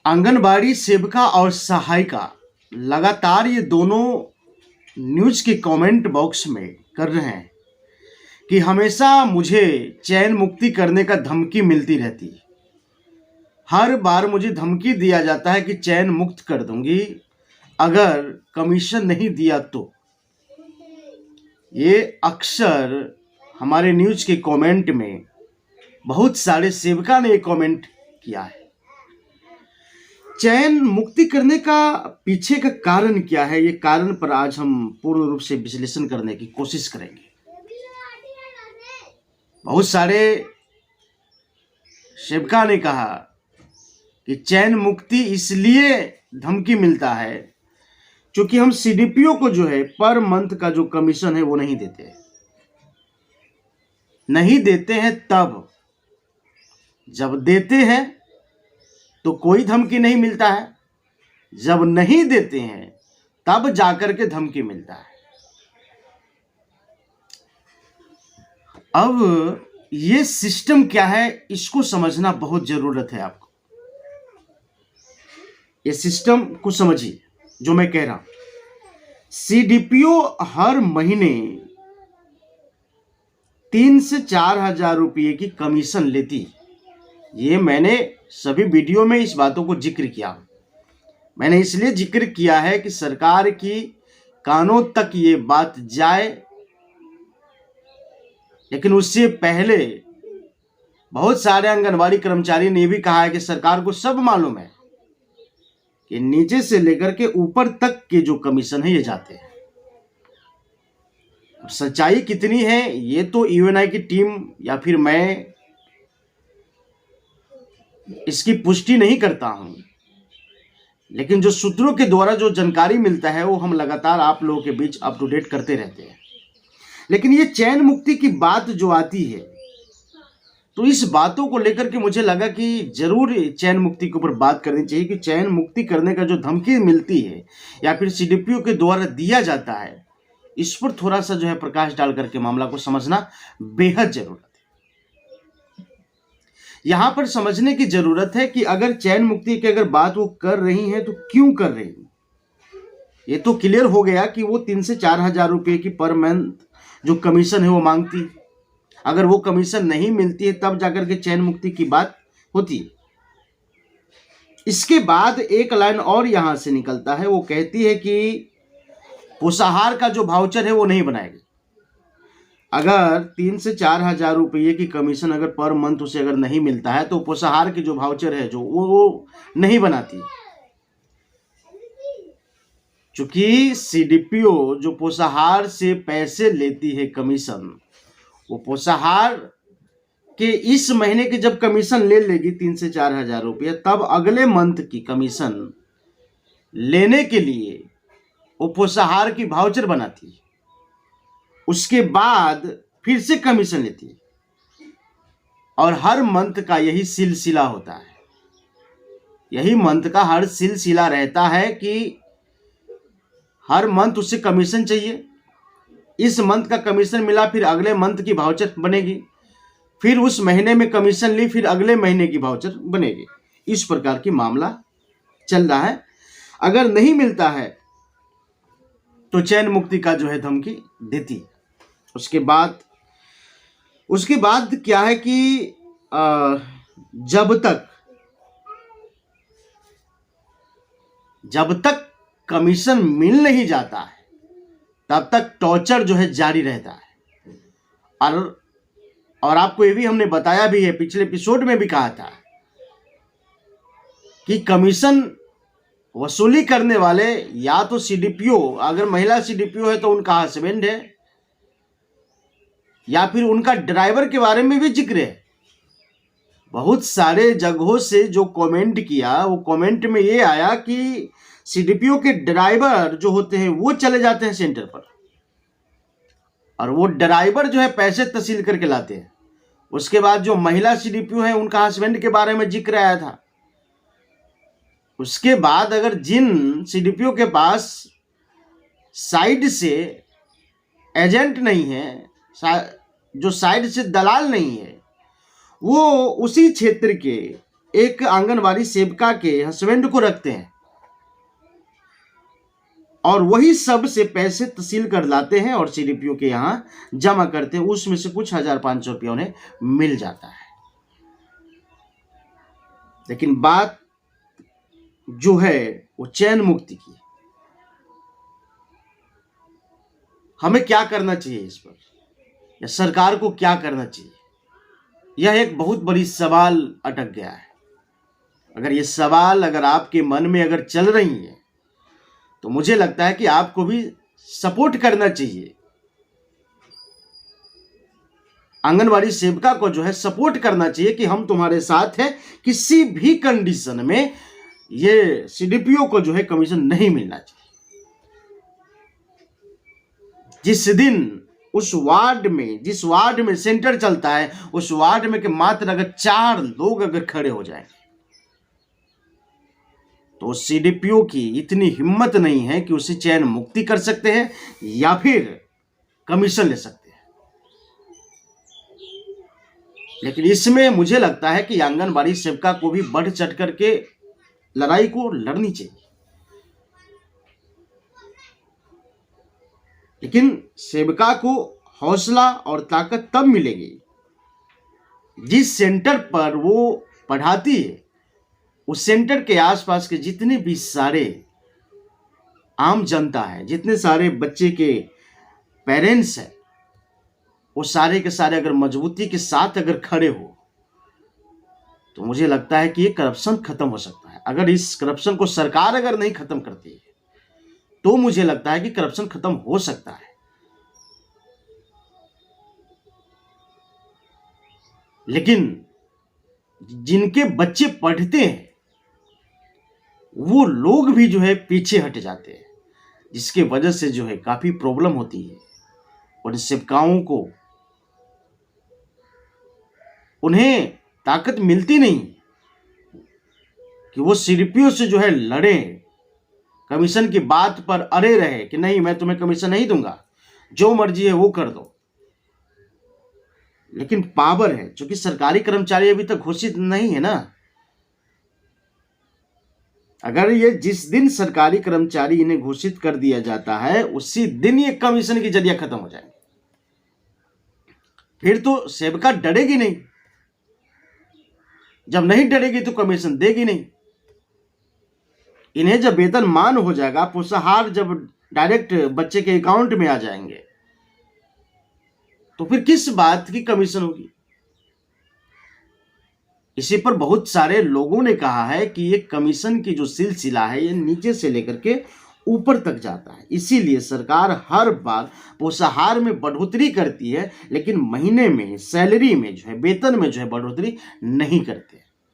आंगनबाड़ी सेविका और सहायिका लगातार ये दोनों न्यूज़ के कमेंट बॉक्स में कर रहे हैं कि हमेशा मुझे चयन मुक्ति करने का धमकी मिलती रहती है। हर बार मुझे धमकी दिया जाता है कि चयन मुक्त कर दूंगी अगर कमीशन नहीं दिया तो। ये अक्सर हमारे न्यूज़ के कमेंट में बहुत सारे सेविका ने कमेंट किया है। चयन मुक्ति करने का पीछे का कारण क्या है, ये कारण पर आज हम पूर्ण रूप से विश्लेषण करने की कोशिश करेंगे। बहुत सारे सेविका ने कहा कि चयन मुक्ति इसलिए धमकी मिलता है क्योंकि हम सीडीपीओ को जो है पर मंथ का जो कमीशन है वो नहीं देते हैं। तब जब देते हैं तो कोई धमकी नहीं मिलता है, जब नहीं देते हैं तब जाकर के धमकी मिलता है। अब ये सिस्टम क्या है इसको समझना बहुत जरूरत है। आपको ये सिस्टम को समझिए जो मैं कह रहा हूं। सीडीपीओ हर महीने 3 से 4 हजार रुपये की कमीशन लेती। ये मैंने सभी वीडियो में इस बातों को जिक्र किया। मैंने इसलिए जिक्र किया है कि सरकार की कानों तक ये बात जाए, लेकिन उससे पहले बहुत सारे आंगनबाड़ी कर्मचारी ने भी कहा है कि सरकार को सब मालूम है कि नीचे से लेकर के ऊपर तक के जो कमीशन है ये जाते हैं। सच्चाई कितनी है ये तो यूएनआई की टीम या फिर मैं इसकी पुष्टि नहीं करता हूं, लेकिन जो सूत्रों के द्वारा जो जानकारी मिलता है वो हम लगातार आप लोगों के बीच अप टू डेट करते रहते हैं। लेकिन ये चयन मुक्ति की बात जो आती है तो इस बातों को लेकर के मुझे लगा कि जरूर चयन मुक्ति के ऊपर बात करनी चाहिए कि चयन मुक्ति करने का जो धमकी मिलती है या फिर सीडीपीओ के द्वारा दिया जाता है, इस पर थोड़ा सा जो है प्रकाश डाल करके मामला को समझना बेहद जरूरत है। यहां पर समझने की जरूरत है कि अगर चयन मुक्ति की अगर बात वो कर रही हैं तो क्यों कर रही हैं। ये तो क्लियर हो गया कि वो 3 से 4 हजार रुपये की पर मंथ जो कमीशन है वो मांगती। अगर वो कमीशन नहीं मिलती है तब जाकर के चयन मुक्ति की बात होती है। इसके बाद एक लाइन और यहां से निकलता है, वो कहती है कि पोषाहार का जो वाउचर है वो नहीं बनाएगी। अगर 3 से 4 हजार रुपये की कमीशन अगर पर मंथ उसे अगर नहीं मिलता है तो पोषाहार की जो वाउचर है जो वो नहीं बनाती। चूंकि सीडीपीओ जो पोषाहार से पैसे लेती है कमीशन, वो पोषाहार के इस महीने की जब कमीशन ले लेगी 3 से 4 हजार रुपये, तब अगले मंथ की कमीशन लेने के लिए वो पोषाहार की वाउचर बनाती है। उसके बाद फिर से कमीशन लेती है और हर मंथ का यही सिलसिला होता है। यही मंथ का हर सिलसिला रहता है कि हर मंथ उससे कमीशन चाहिए। इस मंथ का कमीशन मिला फिर अगले मंथ की वाउचर बनेगी, फिर उस महीने में कमीशन ली फिर अगले महीने की वाउचर बनेगी। इस प्रकार की मामला चल रहा है। अगर नहीं मिलता है तो चयन मुक्ति का जो है धमकी देती। उसके बाद क्या है कि जब तक कमीशन मिल नहीं जाता है तब तक टॉर्चर जो है जारी रहता है। और आपको ये भी हमने बताया भी है, पिछले एपिसोड में भी कहा था कि कमीशन वसूली करने वाले या तो सीडीपीओ, अगर महिला सीडीपीओ है तो उनका हस्बैंड है, या फिर उनका ड्राइवर के बारे में भी जिक्र है। बहुत सारे जगहों से जो कमेंट किया वो कमेंट में ये आया कि सीडीपीओ के ड्राइवर जो होते हैं वो चले जाते हैं सेंटर पर और वो ड्राइवर जो है पैसे तहसील करके लाते हैं। उसके बाद जो महिला सीडीपीओ है उनका हस्बैंड के बारे में जिक्र आया था। उसके बाद अगर जिन सीडीपीओ के पास साइड से एजेंट नहीं है, जो साइड से दलाल नहीं है, वो उसी क्षेत्र के एक आंगनवाड़ी सेविका के हस्बैंड को रखते हैं और वही सब से पैसे तहसील कर लाते हैं और सीडीपीओ के यहाँ जमा करते हैं। उसमें से कुछ 1500 रुपया उन्हें मिल जाता है। लेकिन बात जो है वो चयन मुक्ति की। हमें क्या करना चाहिए इस पर, या सरकार को क्या करना चाहिए, यह एक बहुत बड़ी सवाल अटक गया है। अगर ये सवाल अगर आपके मन में अगर चल रही है तो मुझे लगता है कि आपको भी सपोर्ट करना चाहिए। आंगनवाड़ी सेविका को जो है सपोर्ट करना चाहिए कि हम तुम्हारे साथ हैं, किसी भी कंडीशन में ये सीडीपीओ को जो है कमीशन नहीं मिलना चाहिए। जिस दिन उस वार्ड में, जिस वार्ड में सेंटर चलता है, उस वार्ड में के मात्र अगर 4 लोग अगर खड़े हो जाएं तो सीडीपीओ की इतनी हिम्मत नहीं है कि उसे चयन मुक्ति कर सकते हैं या फिर कमीशन ले सकते हैं। लेकिन इसमें मुझे लगता है कि आंगनबाड़ी सेविका को भी बढ़ चढ़ करके लड़ाई को लड़नी चाहिए। लेकिन सेविका को हौसला और ताकत तब मिलेगी जिस सेंटर पर वो पढ़ाती है उस सेंटर के आसपास के जितने भी सारे आम जनता है, जितने सारे बच्चे के पेरेंट्स हैं, वो सारे के सारे अगर मजबूती के साथ अगर खड़े हो तो मुझे लगता है कि ये करप्शन खत्म हो सकता है। अगर इस करप्शन को सरकार अगर नहीं खत्म करती है तो मुझे लगता है कि करप्शन खत्म हो सकता है। लेकिन जिनके बच्चे पढ़ते हैं वो लोग भी जो है पीछे हट जाते हैं, जिसके वजह से जो है काफी प्रॉब्लम होती है। और सेवकाओं को उन्हें ताकत मिलती नहीं कि वो सीडीपीओ से जो है लड़े, कमीशन की बात पर अड़े रहे कि नहीं मैं तुम्हें कमीशन नहीं दूंगा, जो मर्जी है वो कर दो। लेकिन पावर है, क्योंकि सरकारी कर्मचारी अभी तक घोषित नहीं है ना। अगर ये जिस दिन सरकारी कर्मचारी इन्हें घोषित कर दिया जाता है उसी दिन ये कमीशन की जरिया खत्म हो जाएंगे। फिर तो सेविका डरेगी नहीं, जब नहीं डरेगी तो कमीशन देगी नहीं। इन्हें जब वेतन मान हो जाएगा, पुरस्कार जब डायरेक्ट बच्चे के अकाउंट में आ जाएंगे तो फिर किस बात की कमीशन होगी। इसी पर बहुत सारे लोगों ने कहा है कि ये कमीशन की जो सिलसिला है ये नीचे से लेकर के ऊपर तक जाता है। इसीलिए सरकार हर बार पुरस्कार में बढ़ोतरी करती है लेकिन महीने में सैलरी में जो है, वेतन में जो है बढ़ोतरी नहीं करते।